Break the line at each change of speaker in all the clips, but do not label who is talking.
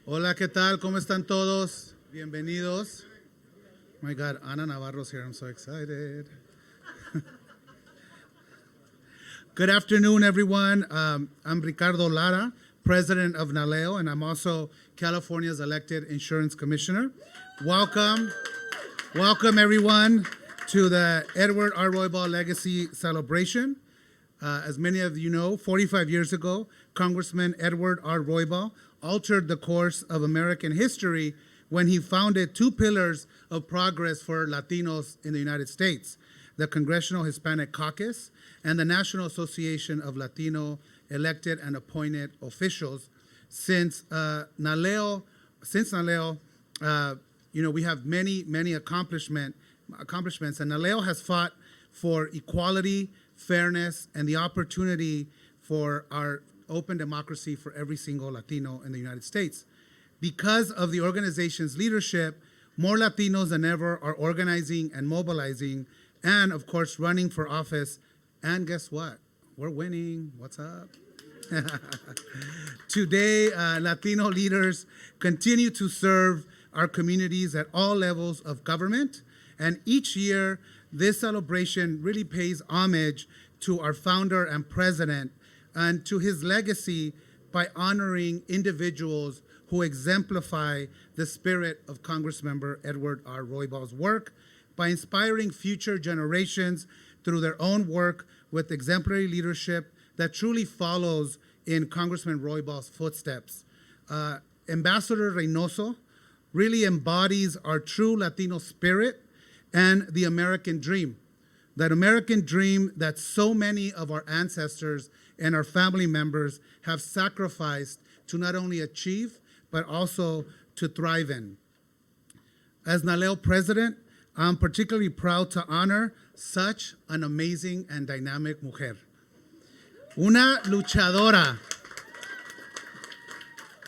Hola, ¿qué tal? ¿Cómo están todos? Bienvenidos. Oh my God, Ana Navarro's here. I'm so excited. Good afternoon, everyone. I'm Ricardo Lara, president of NALEO, and I'm also California's elected insurance commissioner. Welcome, everyone, to the Edward R. Roybal Legacy Celebration. As many of you know, 45 years ago, Congressman Edward R. Roybal altered the course of American history when he founded two pillars of progress for Latinos in the United States: the Congressional Hispanic Caucus and the National Association of Latino Elected and Appointed Officials. Since NALEO, we have many accomplishments, and NALEO has fought for equality, fairness, and the opportunity for our open democracy for every single Latino in the United States. Because of the organization's leadership, more Latinos than ever are organizing and mobilizing and, of course, running for office. And guess what? We're winning. What's up? Today, Latino leaders continue to serve our communities at all levels of government. And each year, this celebration really pays homage to our founder and president and to his legacy by honoring individuals who exemplify the spirit of Congressmember Edward R. Roybal's work, by inspiring future generations through their own work with exemplary leadership that truly follows in Congressman Roybal's footsteps. Ambassador Reynoso really embodies our true Latino spirit and the American dream. That American dream that so many of our ancestors and our family members have sacrificed to not only achieve, but also to thrive in. As NALEO president, I'm particularly proud to honor such an amazing and dynamic mujer. Una luchadora.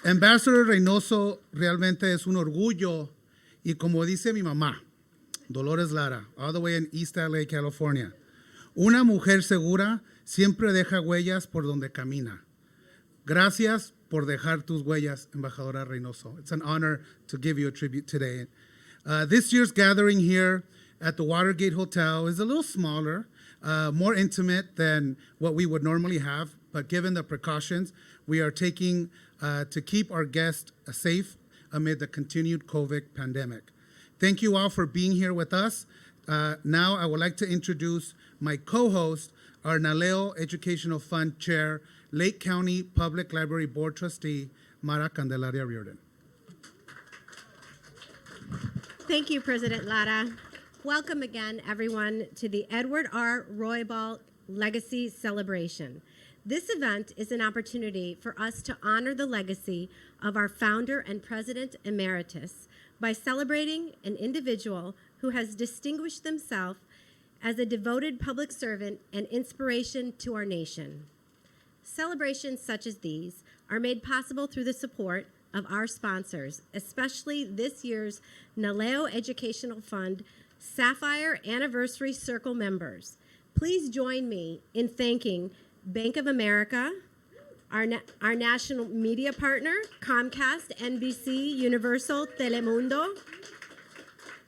Ambassador Reynoso realmente es un orgullo, y como dice mi mamá, Dolores Lara, all the way in East LA, California. Una mujer segura siempre deja huellas por donde camina. Gracias por dejar tus huellas, Embajadora Reynoso. It's an honor to give you a tribute today. This year's gathering here at the Watergate Hotel is a little smaller, more intimate than what we would normally have, but given the precautions we are taking to keep our guests safe amid the continued COVID pandemic. Thank you all for being here with us. Now I would like to introduce my co-host, our NALEO Educational Fund Chair, Lake County Public Library Board Trustee, Candelaria Reardon.
Thank you, President Lara. Welcome again, everyone, to the Edward R. Roybal Legacy Celebration. This event is an opportunity for us to honor the legacy of our founder and president emeritus by celebrating an individual who has distinguished themselves as a devoted public servant and inspiration to our nation. Celebrations such as these are made possible through the support of our sponsors, especially this year's NALEO Educational Fund Sapphire Anniversary Circle members. Please join me in thanking Bank of America, our national media partner, Comcast, NBC, Universal, Telemundo,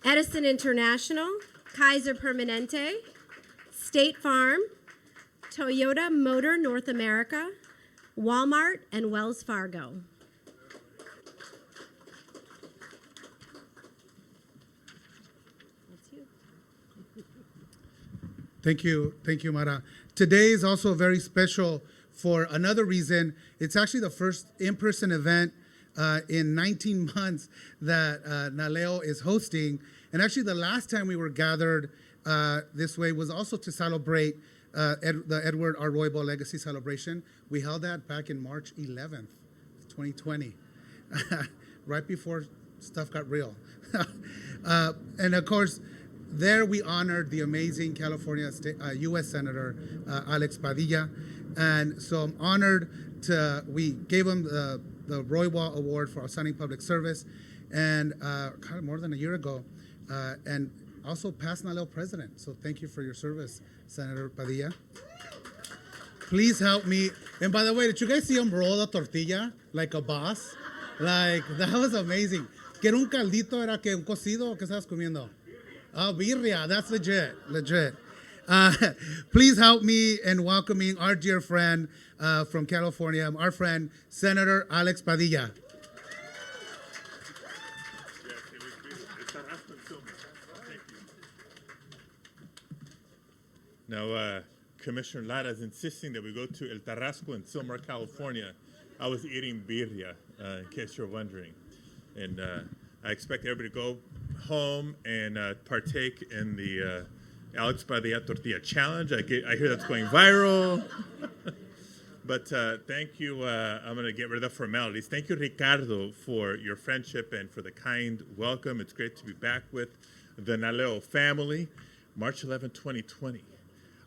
Edison International, Kaiser Permanente, State Farm, Toyota Motor North America, Walmart, and Wells Fargo.
Thank you, Mara. Today is also very special for another reason. It's actually the first in-person event in 19 months that NALEO is hosting. And actually the last time we were gathered this way was also to celebrate the Edward R. Roybal Legacy Celebration. We held that back in March 11th, 2020, right before stuff got real. And of course, there we honored the amazing California U.S. Senator Alex Padilla. And so I'm honored we gave him the Roybal Award for Outstanding Public Service, and more than a year ago, and also past NALEO president. So thank you for your service, Senator Padilla. Please help me. And by the way, did you guys see him roll the tortilla like a boss? Like, that was amazing. ¿Que era un caldito? ¿Era que un cocido? ¿Qué estabas comiendo? Oh, birria. That's legit. Legit. Please help me in welcoming our dear friend from California, our friend, Senator Alex Padilla.
Now, Commissioner Lara is insisting that we go to El Tarasco in Silmar, California. I was eating birria, in case you're wondering. And I expect everybody to go home and partake in the Alex Padilla Tortilla Challenge. I hear that's going viral. But thank you. I'm going to get rid of the formalities. Thank you, Ricardo, for your friendship and for the kind welcome. It's great to be back with the NALEO family. March 11, 2020.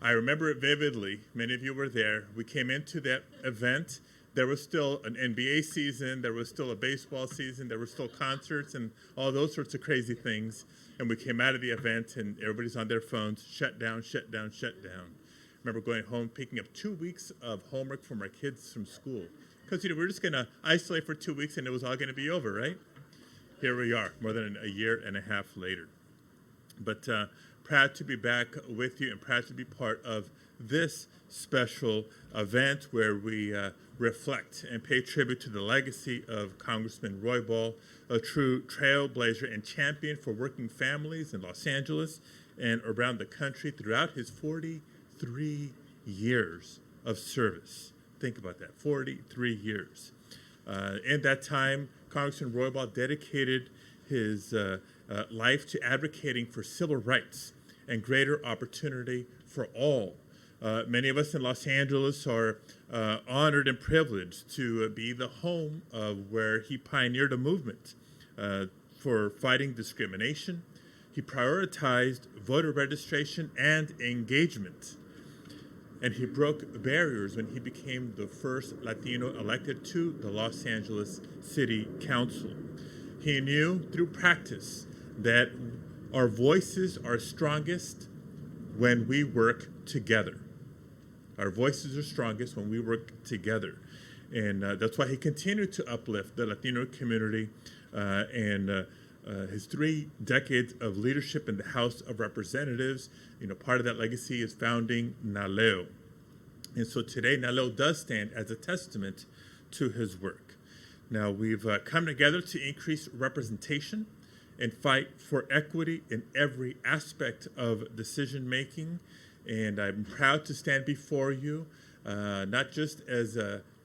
I remember it vividly. Many of you were there. We came into that event. There was still an NBA season. There was still a baseball season. There were still concerts and all those sorts of crazy things. And we came out of the event, and everybody's on their phones. Shut down, shut down, shut down. I remember going home, picking up 2 weeks of homework from our kids from school. Because, we were just going to isolate for 2 weeks, and it was all going to be over, right? Here we are, more than a year and a half later. But proud to be back with you and proud to be part of this special event where we reflect and pay tribute to the legacy of Congressman Roybal, a true trailblazer and champion for working families in Los Angeles and around the country throughout his 43 years of service. Think about that, 43 years. In that time, Congressman Roybal dedicated his life to advocating for civil rights and greater opportunity for all. Many of us in Los Angeles are honored and privileged to be the home of where he pioneered a movement for fighting discrimination. He prioritized voter registration and engagement. And he broke barriers when he became the first Latino elected to the Los Angeles City Council. He knew through practice that our voices are strongest when we work together. Our voices are strongest when we work together. And that's why he continued to uplift the Latino community and his 3 decades of leadership in the House of Representatives. Part of that legacy is founding NALEO. And so today, NALEO does stand as a testament to his work. Now, we've come together to increase representation and fight for equity in every aspect of decision-making. And I'm proud to stand before you, not just as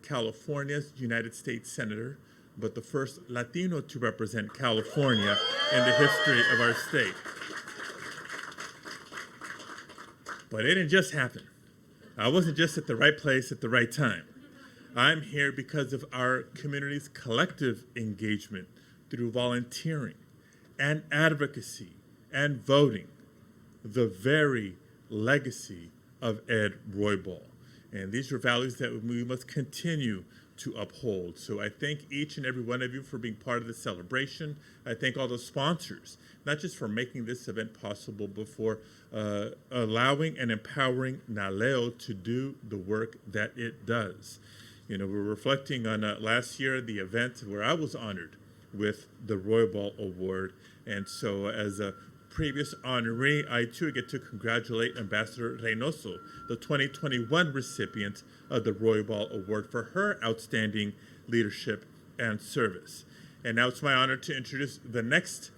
California's United States Senator, but the first Latino to represent California in the history of our state. But it didn't just happen. I wasn't just at the right place at the right time. I'm here because of our community's collective engagement through volunteering and advocacy and voting, the very legacy of Ed Roybal. And these are values that we must continue to uphold. So I thank each and every one of you for being part of the celebration. I thank all the sponsors, not just for making this event possible, but for allowing and empowering NALEO to do the work that it does. We're reflecting on last year, the event where I was honored with the Roybal Award. And so as a previous honoree, I too get to congratulate Ambassador Reynoso, the 2021 recipient of the Roybal Award for her outstanding leadership and service. And now it's my honor to introduce the next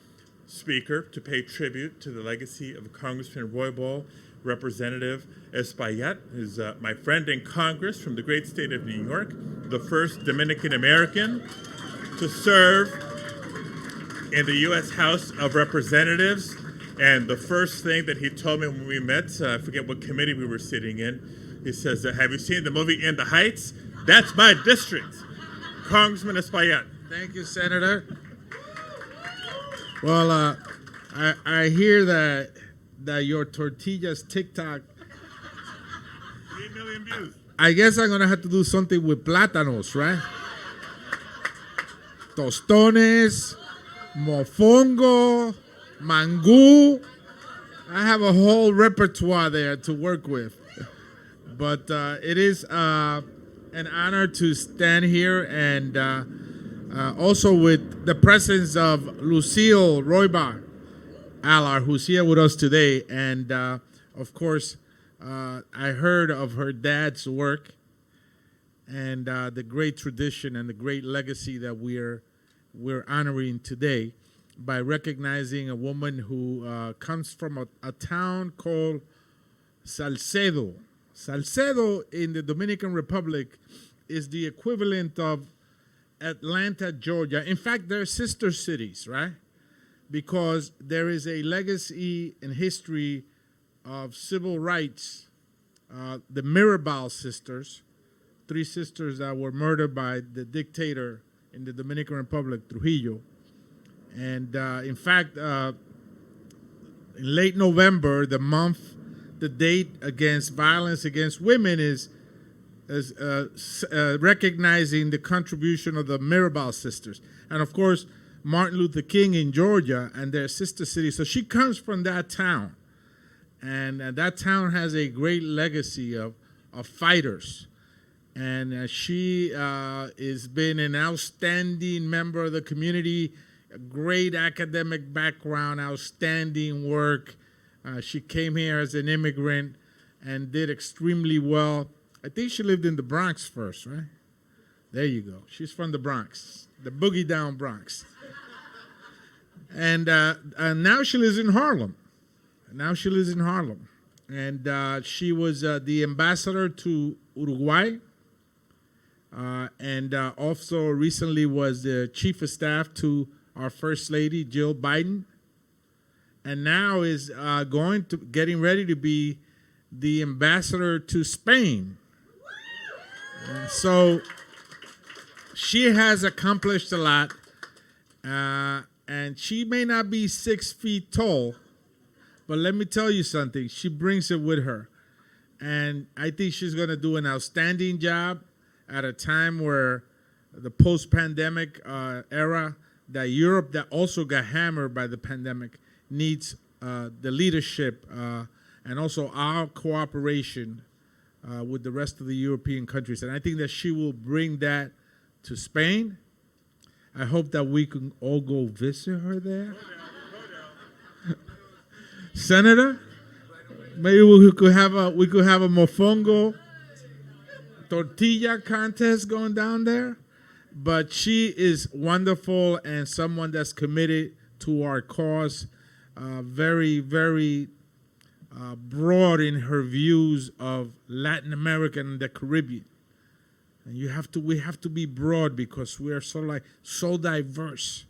speaker to pay tribute to the legacy of Congressman Roybal, Representative Espaillat, who's my friend in Congress from the great state of New York, the first Dominican American to serve in the U.S. House of Representatives. And the first thing that he told me when we met, I forget what committee we were sitting in, he says, have you seen the movie In the Heights? That's my district. Congressman Espaillat.
Thank you, Senator. Well, I hear that your tortillas TikTok,
3 million views.
I guess I'm going to have to do something with plátanos, right? Tostones, mofongo, mangú. I have a whole repertoire there to work with. But it is an honor to stand here and Also with the presence of Lucille Roybal, Alar, who's here with us today. And of course, I heard of her dad's work and the great tradition and the great legacy that we're honoring today by recognizing a woman who comes from a town called Salcedo. Salcedo in the Dominican Republic is the equivalent of Atlanta, Georgia. In fact, they're sister cities, right? Because there is a legacy and history of civil rights. The Mirabal sisters, 3 sisters that were murdered by the dictator in the Dominican Republic, Trujillo. And in fact, in late November, the date against violence against women is recognizing the contribution of the Mirabal sisters. And of course, Martin Luther King in Georgia and their sister city. So she comes from that town. And that town has a great legacy of fighters. And she has been an outstanding member of the community, a great academic background, outstanding work. She came here as an immigrant and did extremely well. I think she lived in the Bronx first, right? There you go. She's from the Bronx, the boogie down Bronx. And now she lives in Harlem. And she was the ambassador to Uruguay. And also recently was the chief of staff to our First Lady, Jill Biden. And now is getting ready to be the ambassador to Spain. And so she has accomplished a lot. And she may not be 6 feet tall, but let me tell you something. She brings it with her. And I think she's going to do an outstanding job at a time where the post-pandemic era, that Europe that also got hammered by the pandemic needs the leadership and also our cooperation with the rest of the European countries. And I think that she will bring that to Spain. I hope that we can all go visit her there. Senator, maybe we could have a mofongo tortilla contest going down there. But she is wonderful and someone that's committed to our cause. Very, very broad in her views of Latin America and the Caribbean. And we have to be broad because we are so diverse.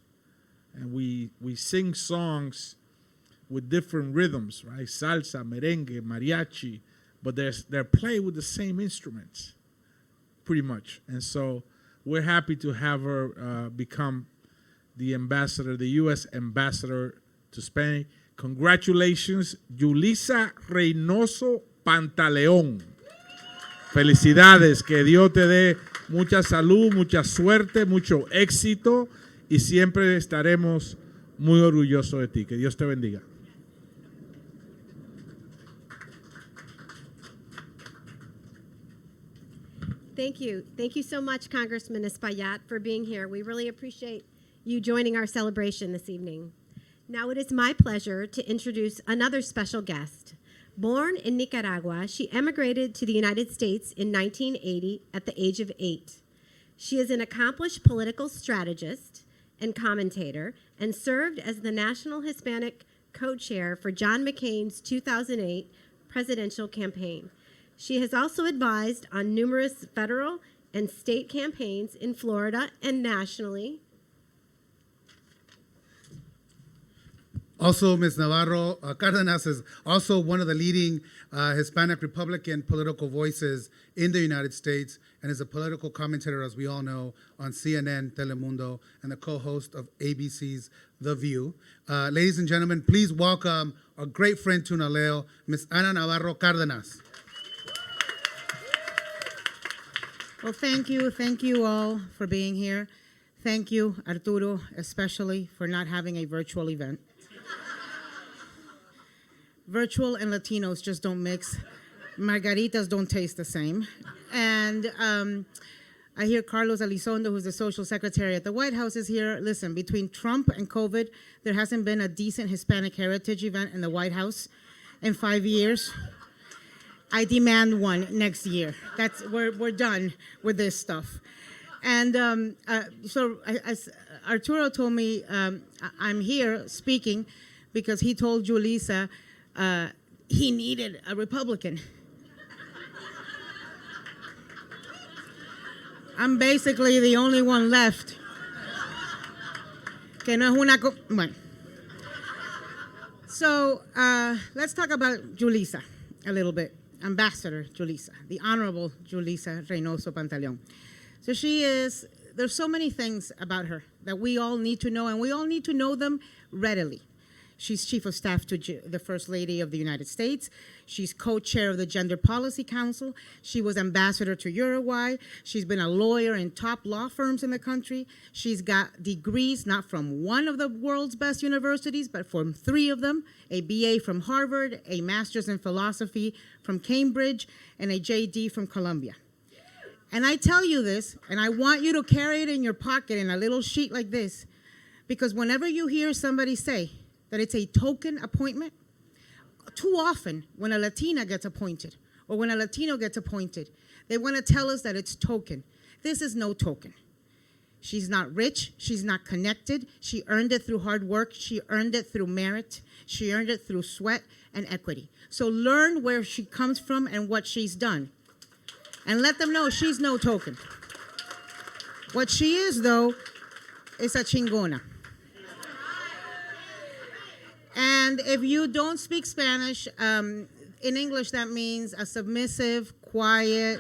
And we sing songs with different rhythms, right? Salsa, merengue, mariachi, but they're played with the same instruments, pretty much. And so we're happy to have her become the ambassador, the U.S. ambassador to Spain. Congratulations, Julissa Reynoso Pantaleón. Felicidades, que Dios te dé mucha salud, mucha suerte, mucho éxito y siempre estaremos muy orgullosos de ti. Que Dios te bendiga.
Thank you. Thank you so much, Congressman Espaillat, for being here. We really appreciate you joining our celebration this evening. Now it is my pleasure to introduce another special guest. Born in Nicaragua, she emigrated to the United States in 1980 at the age of 8. She is an accomplished political strategist and commentator and served as the National Hispanic Co-Chair for John McCain's 2008 presidential campaign. She has also advised on numerous federal and state campaigns in Florida and nationally.
Also, Ms. Navarro Cárdenas is also one of the leading Hispanic Republican political voices in the United States and is a political commentator, as we all know, on CNN, Telemundo, and the co-host of ABC's The View. Ladies and gentlemen, please welcome our great friend to NALEO, Ms. Ana Navarro Cárdenas.
Well, thank you all for being here. Thank you, Arturo, especially for not having a virtual event. Virtual and Latinos just don't mix. Margaritas don't taste the same. And I hear Carlos Elizondo, who's the social secretary at the White House, is here. Listen, between Trump and COVID, there hasn't been a decent Hispanic heritage event in the White House in 5 years. I demand one next year. We're done with this stuff. And as Arturo told me, I'm here speaking because he told Julissa he needed a Republican. I'm basically the only one left. Que no es una bueno. So let's talk about Julissa a little bit. Ambassador Julissa, the Honorable Julissa Reynoso Pantaleon. So there's so many things about her that we all need to know, and we all need to know them readily. She's Chief of Staff to the First Lady of the United States. She's co-chair of the Gender Policy Council. She was ambassador to Uruguay. She's been a lawyer in top law firms in the country. She's got degrees not from one of the world's best universities, but from 3 of them, a BA from Harvard, a master's in philosophy from Cambridge, and a JD from Columbia. And I tell you this, and I want you to carry it in your pocket in a little sheet like this, because whenever you hear somebody say that it's a token appointment, too often when a Latina gets appointed or when a Latino gets appointed, they want to tell us that it's token. This is no token. She's not rich. She's not connected. She earned it through hard work. She earned it through merit. She earned it through sweat and equity. So learn where she comes from and what she's done. And let them know she's no token. What she is, though, is a chingona. And if you don't speak Spanish, in English that means a submissive, quiet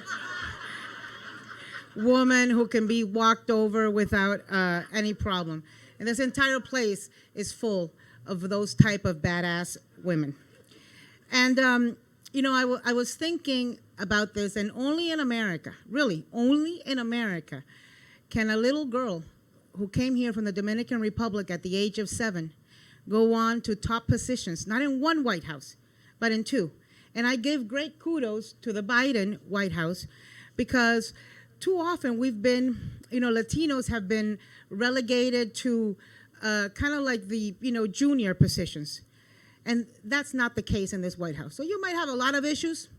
woman who can be walked over without any problem. And this entire place is full of those type of badass women. And, I was thinking about this, and only in America, really, only in America, can a little girl who came here from the Dominican Republic at the age of 7 go on to top positions, not in one White House, but in 2. And I give great kudos to the Biden White House because too often we've been, Latinos have been relegated to kind of like the, junior positions. And that's not the case in this White House. So you might have a lot of issues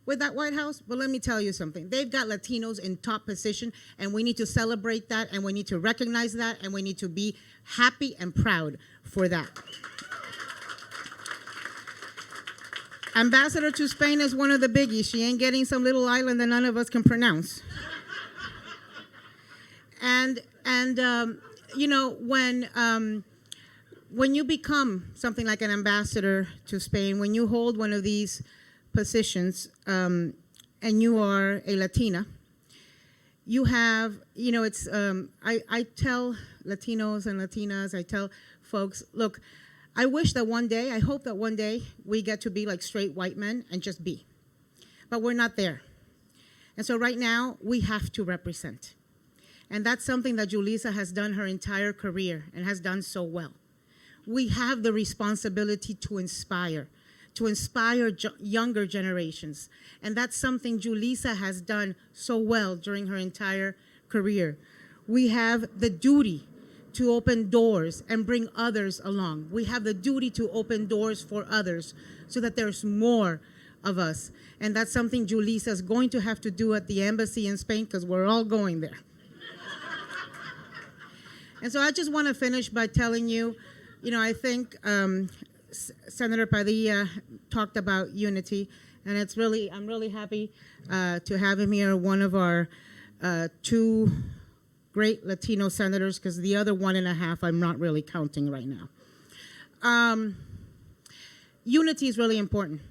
with that White House, but let me tell you something. They've got Latinos in top position, and we need to celebrate that, and we need to recognize that, and we need to be happy and proud for that. Ambassador to Spain is one of the biggies. She ain't getting some little island that none of us can pronounce. And when you become something like an ambassador to Spain, when you hold one of these positions, and you are a Latina, you have, I tell Latinos and Latinas, I tell folks, look, I hope that one day we get to be like straight white men and just be. But we're not there. And so right now, we have to represent. And that's something that Julissa has done her entire career and has done so well. We have the responsibility to inspire younger generations. And that's something Julissa has done so well during her entire career. We have the duty to open doors and bring others along. We have the duty to open doors for others so that there's more of us. And that's something Julissa is going to have to do at the embassy in Spain because we're all going there. And so I just want to finish by telling you, I think Senator Padilla talked about unity, and I'm really happy to have him here, one of our 2 great Latino senators, because the other 1.5 I'm not really counting right now. Unity is really important.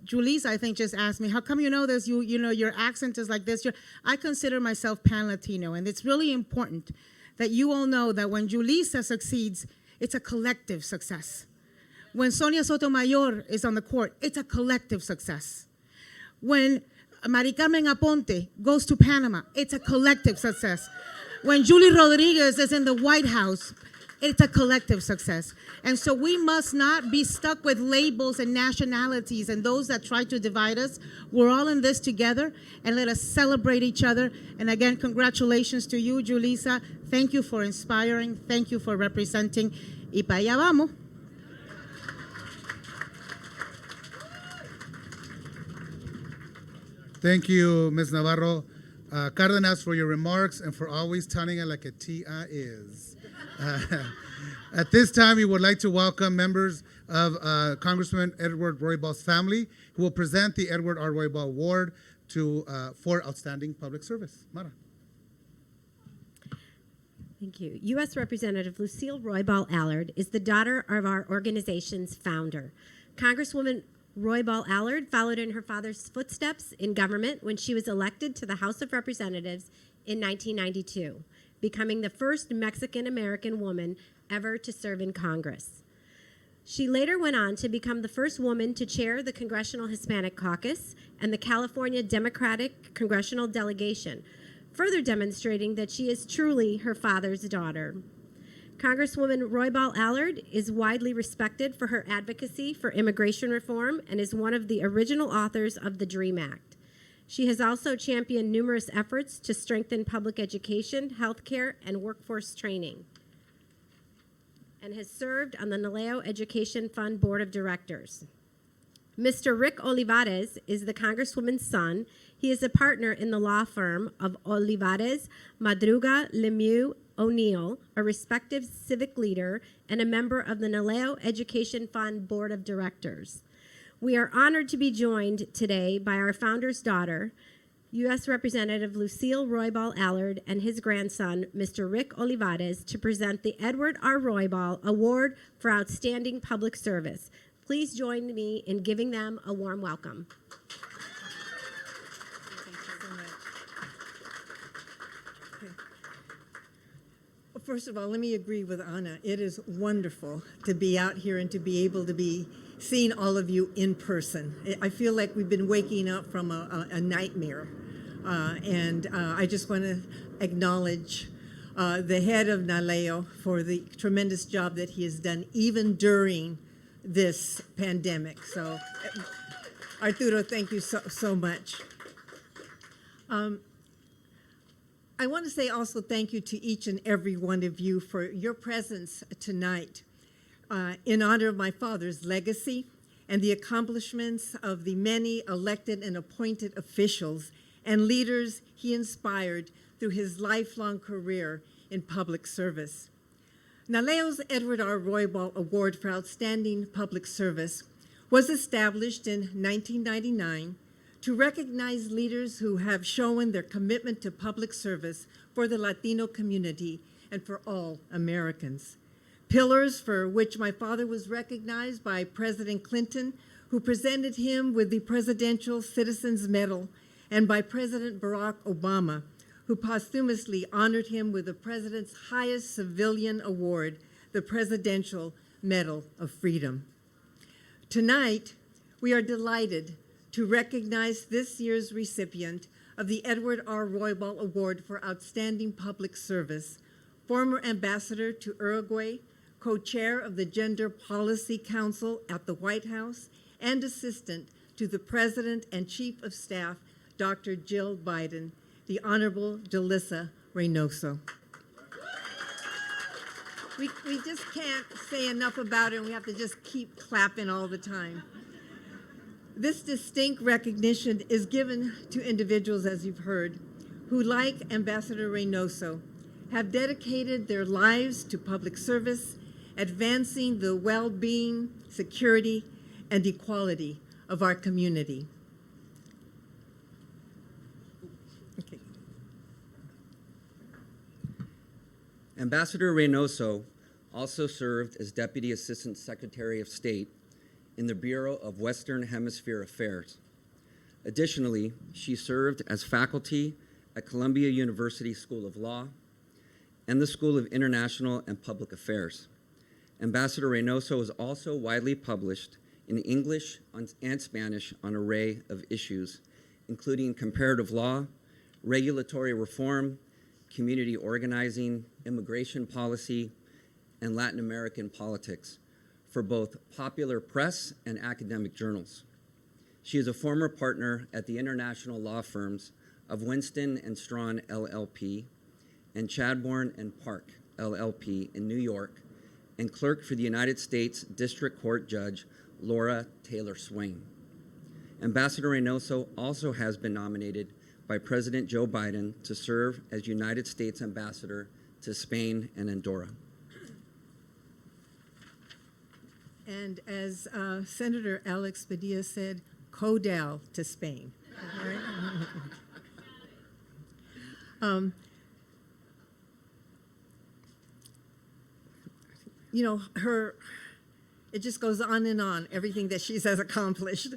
Julissa, I think, just asked me, how come this? Your accent is like this. I consider myself pan-Latino, and it's really important that you all know that when Julissa succeeds, it's a collective success. When Sonia Sotomayor is on the court, it's a collective success. When Mari Carmen Aponte goes to Panama, it's a collective success. When Julie Rodriguez is in the White House, It's a collective success. And so we must not be stuck with labels and nationalities and those that try to divide us. We're all in this together, and let us celebrate each other. And again, congratulations to you, Julissa. Thank you for inspiring. Thank you for representing. Y para allá vamos.
Thank you, Ms. Navarro. Cardenas, for your remarks and for always telling it like a T.I. is. At this time, we would like to welcome members of Congressman Edward Roybal's family, who will present the Edward R. Roybal Award for Outstanding Public Service. Mara.
Thank you. U.S. Representative Lucille Roybal Allard is the daughter of our organization's founder. Congresswoman Roybal Allard followed in her father's footsteps in government when she was elected to the House of Representatives in 1992, becoming the first Mexican-American woman ever to serve in Congress. She later went on to become the first woman to chair the Congressional Hispanic Caucus and the California Democratic Congressional Delegation, further demonstrating that she is truly her father's daughter. Congresswoman Roybal Allard is widely respected for her advocacy for immigration reform and is one of the original authors of the DREAM Act. She has also championed numerous efforts to strengthen public education, healthcare, and workforce training, and has served on the NALEO Education Fund Board of Directors. Mr. Rick Olivares is the Congresswoman's son. He is a partner in the law firm of Olivares, Madruga, Lemieux, O'Neill, a respected civic leader and a member of the NALEO Education Fund Board of Directors. We are honored to be joined today by our founder's daughter, U.S. Representative Lucille Roybal Allard, and his grandson, Mr. Rick Olivares, to present the Edward R. Roybal Award for Outstanding Public Service. Please join me in giving them a warm welcome.
First of all, let me agree with Anna. It is wonderful to be out here and to be able to be seeing all of you in person. I feel like we've been waking up from a nightmare. And I just want to acknowledge the head of NALEO for the tremendous job that he has done even during this pandemic. So, Arturo, thank you so much. I want to say also thank you to each and every one of you for your presence tonight in honor of my father's legacy and the accomplishments of the many elected and appointed officials and leaders he inspired through his lifelong career in public service. NALEO's Edward R. Roybal Award for Outstanding Public Service was established in 1999 to recognize leaders who have shown their commitment to public service for the Latino community and for all Americans. Pillars for which my father was recognized by President Clinton, who presented him with the Presidential Citizens Medal, and by President Barack Obama, who posthumously honored him with the president's highest civilian award, the Presidential Medal of Freedom. Tonight, we are delighted to recognize this year's recipient of the Edward R. Roybal Award for Outstanding Public Service, former ambassador to Uruguay, co-chair of the Gender Policy Council at the White House, and assistant to the President and Chief of Staff, Dr. Jill Biden, the Honorable Julissa Reynoso. We just can't say enough about her, and we have to just keep clapping all the time. This distinct recognition is given to individuals, as you've heard, who, like Ambassador Reynoso, have dedicated their lives to public service, advancing the well-being, security, and equality of our community. Okay.
Ambassador Reynoso also served as Deputy Assistant Secretary of State in the Bureau of Western Hemisphere Affairs. Additionally, she served as faculty at Columbia University School of Law and the School of International and Public Affairs. Ambassador Reynoso is also widely published in English and Spanish on an array of issues, including comparative law, regulatory reform, community organizing, immigration policy, and Latin American politics for both popular press and academic journals. She is a former partner at the international law firms of Winston & Strawn LLP and Chadbourne & Park LLP in New York, and clerk for the United States District Court Judge Laura Taylor Swain. Ambassador Reynoso also has been nominated by President Joe Biden to serve as United States Ambassador to Spain and Andorra.
And as Senator Alex Padilla said, Codel to Spain. You know, it just goes on and on, everything that she has accomplished.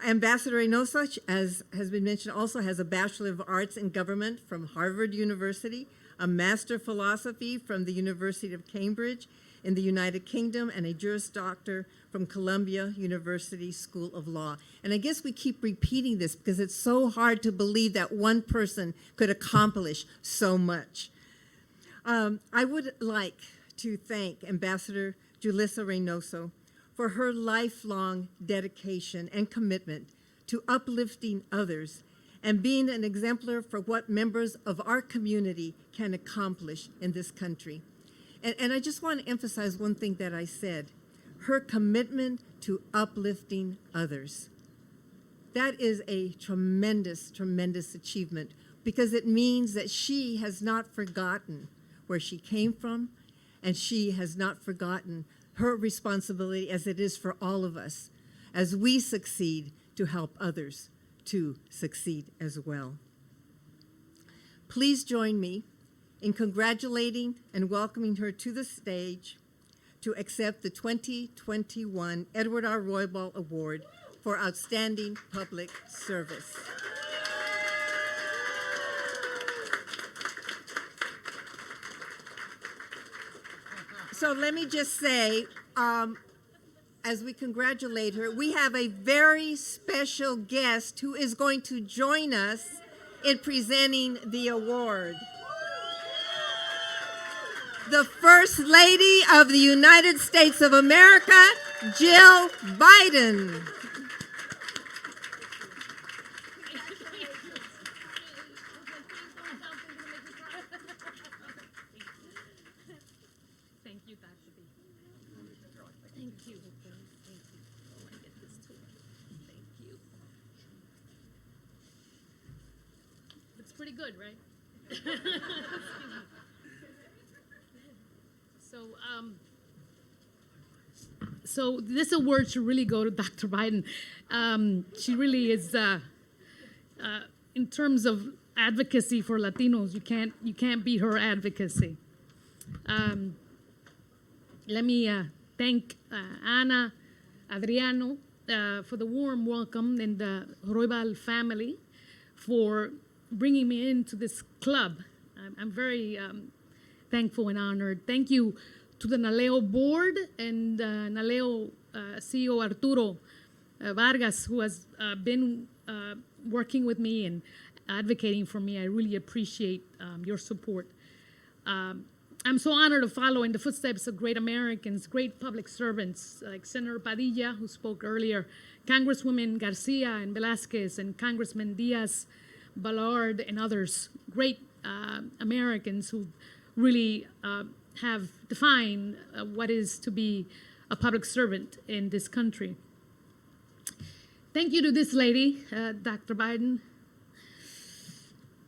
Ambassador Reynoso, as has been mentioned, also has a Bachelor of Arts in Government from Harvard University, a Master of Philosophy from the University of Cambridge in the United Kingdom, and a Juris Doctor from Columbia University School of Law. And I guess we keep repeating this because it's so hard to believe that one person could accomplish so much. I would like to thank Ambassador Julissa Reynoso for her lifelong dedication and commitment to uplifting others and being an exemplar for what members of our community can accomplish in this country. And I just want to emphasize one thing that I said, her commitment to uplifting others. That is a tremendous, tremendous achievement because it means that she has not forgotten where she came from, and she has not forgotten her responsibility as it is for all of us as we succeed to help others to succeed as well. Please join me in congratulating and welcoming her to the stage to accept the 2021 Edward R. Roybal Award for Outstanding Public Service. So let me just say, as we congratulate her, we have a very special guest who is going to join us in presenting the award. The First Lady of the United States of America, Jill Biden.
Thank you, Dr. B. Thank you. Thank you. I want to get this too. Thank you. Looks pretty good, right? So this award should really go to Dr. Biden. She really is, in terms of advocacy for Latinos, you can't beat her advocacy. Let me thank Ana, Adriano, for the warm welcome, and the Roybal family for bringing me into this club. I'm very thankful and honored. Thank you to the NALEO board and NALEO CEO Arturo Vargas, who has been working with me and advocating for me. I really appreciate your support. I'm so honored to follow in the footsteps of great Americans, great public servants like Senator Padilla, who spoke earlier, Congresswomen Garcia and Velasquez, and Congressman Diaz, Ballard, and others, great Americans who really have defined what is to be a public servant in this country. Thank you to this lady, Dr. Biden.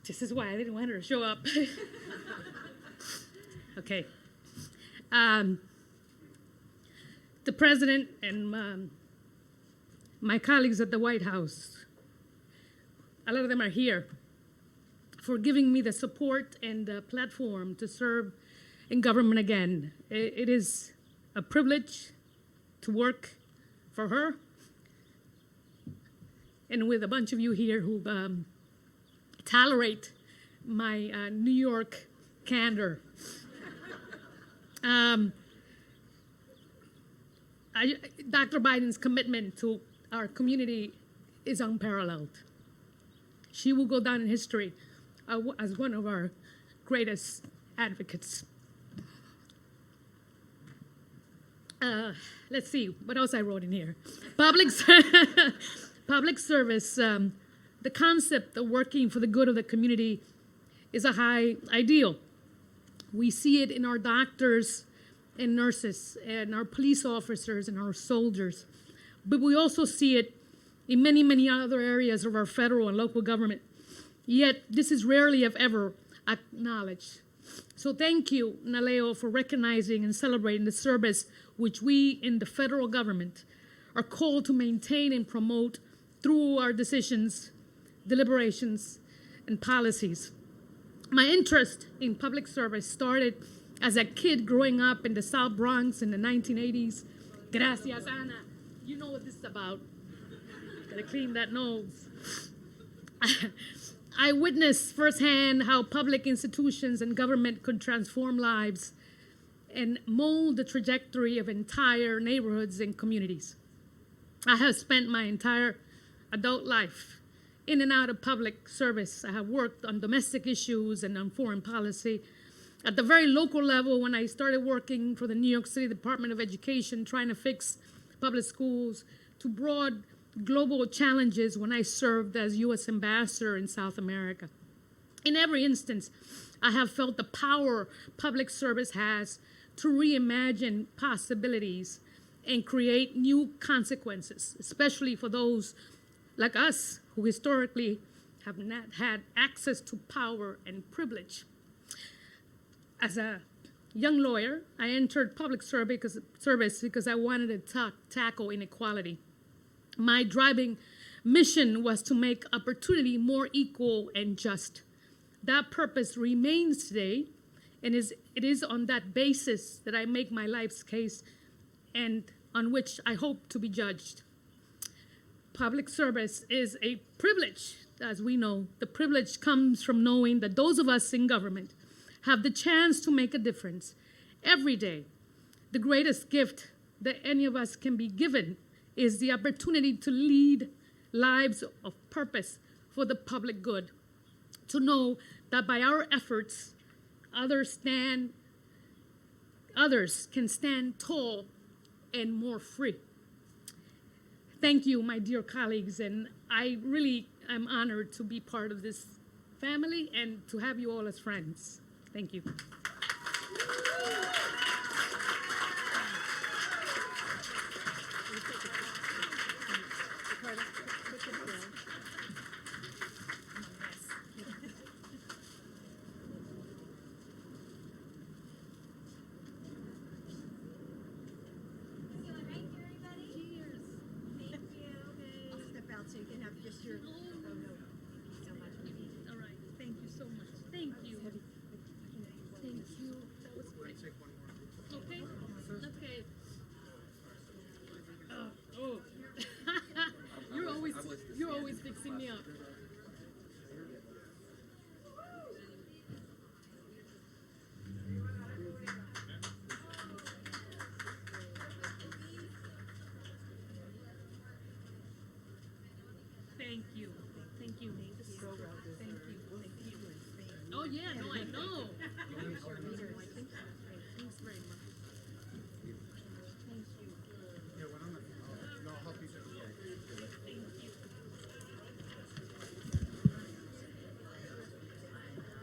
This is why I didn't want her to show up. Okay. The president and my colleagues at the White House, a lot of them are here, for giving me the support and the platform to serve in government again. It is a privilege to work for her and with a bunch of you here who tolerate my New York candor. Dr. Biden's commitment to our community is unparalleled. She will go down in history as one of our greatest advocates. let's see, what else I wrote in here? Public service, the concept of working for the good of the community is a high ideal. We see it in our doctors and nurses and our police officers and our soldiers. But we also see it in many, many other areas of our federal and local government. Yet this is rarely, if ever, acknowledged. So thank you, NALEO, for recognizing and celebrating the service which we in the federal government are called to maintain and promote through our decisions, deliberations, and policies. My interest in public service started as a kid growing up in the South Bronx in the 1980s. Gracias, Ana. You know what this is about. Gotta clean that nose. I witnessed firsthand how public institutions and government could transform lives and mold the trajectory of entire neighborhoods and communities. I have spent my entire adult life in and out of public service. I have worked on domestic issues and on foreign policy. At the very local level, when I started working for the New York City Department of Education, trying to fix public schools, to broad global challenges when I served as U.S. Ambassador in South America. In every instance, I have felt the power public service has to reimagine possibilities and create new consequences, especially for those like us who historically have not had access to power and privilege. As a young lawyer, I entered public service because I wanted to tackle inequality. My driving mission was to make opportunity more equal and just. That purpose remains today, and it is on that basis that I make my life's case and on which I hope to be judged. Public service is a privilege, as we know. The privilege comes from knowing that those of us in government have the chance to make a difference every day. The greatest gift that any of us can be given is the opportunity to lead lives of purpose for the public good. To know that by our efforts, others can stand tall and more free. Thank you, my dear colleagues, and I really am honored to be part of this family and to have you all as friends. Thank you. All right. Thank you so much. Thank you. Thank you. That was great. Okay. Okay. Oh. You're always fixing me up. Thank you. Thank you. Thank you. Thank you. Oh yeah, no, I know. Thanks very much. Thank you.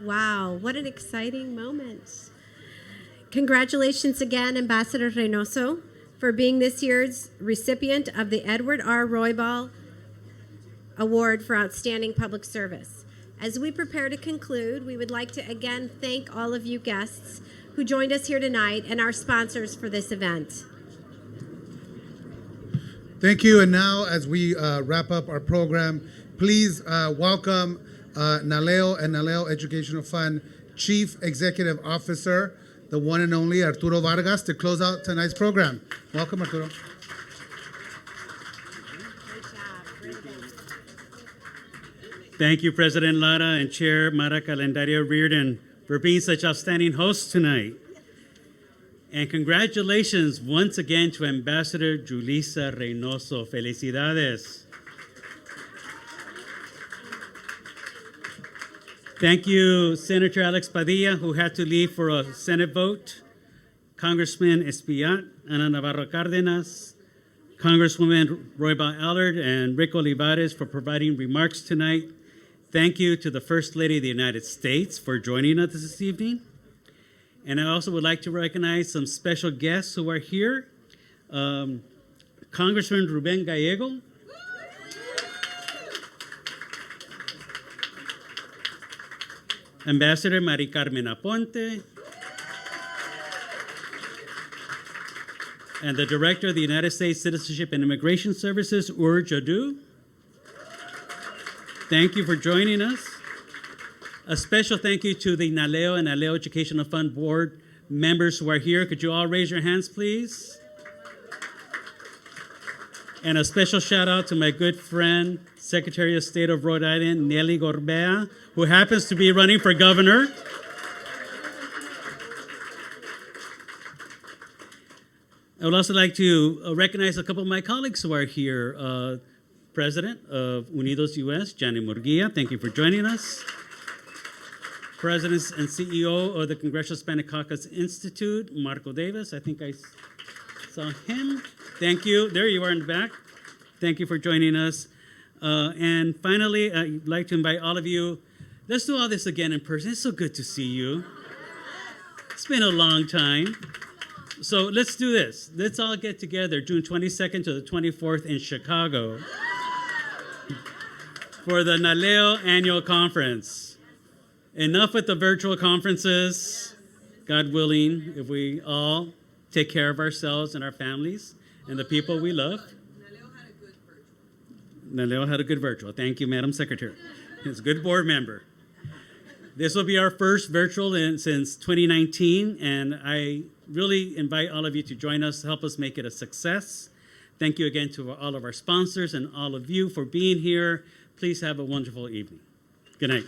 Wow, what an exciting moment. Congratulations again, Ambassador Reynoso, for being this year's recipient of the Edward R. Roybal Award for Outstanding Public Service. As we prepare to conclude, we would like to again thank all of you guests who joined us here tonight and our sponsors for this event.
Thank you. And now, as we wrap up our program, please welcome NALEO and NALEO Educational Fund Chief Executive Officer, the one and only Arturo Vargas, to close out tonight's program. Welcome, Arturo.
Thank you, President Lara and Chair Mara Candelaria Reardon, for being such outstanding hosts tonight. And congratulations once again to Ambassador Julissa Reynoso. Felicidades. Thank you, Senator Alex Padilla, who had to leave for a Senate vote. Congressman Espiat, Ana Navarro Cárdenas, Congresswoman Roybal Allard, and Rick Olivares for providing remarks tonight. Thank you to the First Lady of the United States for joining us this evening. And I also would like to recognize some special guests who are here. Congressman Ruben Gallego, Ambassador Mari Carmen Aponte, and the Director of the United States Citizenship and Immigration Services, Ur Jadu. Thank you for joining us. A special thank you to the NALEO and NALEO Educational Fund Board members who are here. Could you all raise your hands, please? And a special shout out to my good friend, Secretary of State of Rhode Island, Nelly Gorbea, who happens to be running for governor. I would also like to recognize a couple of my colleagues who are here. President of Unidos US, Gianni Murguia, thank you for joining us. President and CEO of the Congressional Hispanic Caucus Institute, Marco Davis, I think I saw him. Thank you. There you are in the back. Thank you for joining us. And finally, I'd like to invite all of you. Let's do all this again in person. It's so good to see you. It's been a long time. So let's do this. Let's all get together June 22nd to the 24th in Chicago for the NALEO Annual Conference. Enough with the virtual conferences. God willing, if we all take care of ourselves and our families and the people we love. NALEO had a good virtual. Thank you, Madam Secretary. He's a good board member. This will be our first virtual since 2019, and I really invite all of you to join us, help us make it a success. Thank you again to all of our sponsors and all of you for being here. Please have a wonderful evening. Good night.